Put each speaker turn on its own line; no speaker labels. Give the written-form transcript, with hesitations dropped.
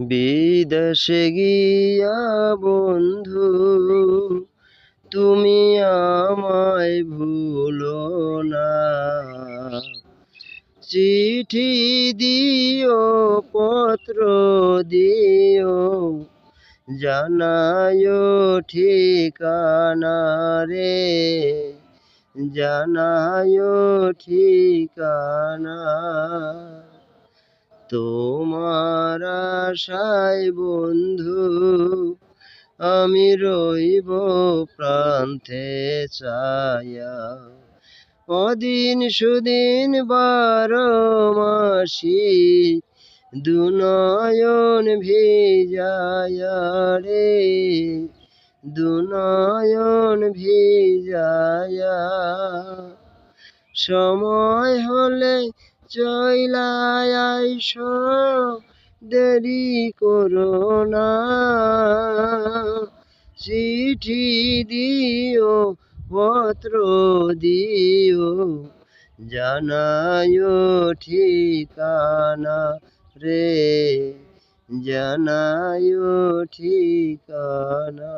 বিদেশে গিয়া বন্ধু তুমি আমায় ভুলো না। চিঠি দিও পত্র দিও জানায়ো ঠিকানা রে, জানায়ো ঠিকানা। তোমার আশায় বন্ধু আমি রইব প্রান্তে চায়া। অদিন সুদিন 12 মাসি দুনয়ন ভিজায়া রে, দুনয়ন ভিজায়া। সময় হলে চইলা আইসো দেরি করো না। চিঠি দিও পত্র দিও জানায়ো ঠিকানা রে, জানায়ো ঠিকানা।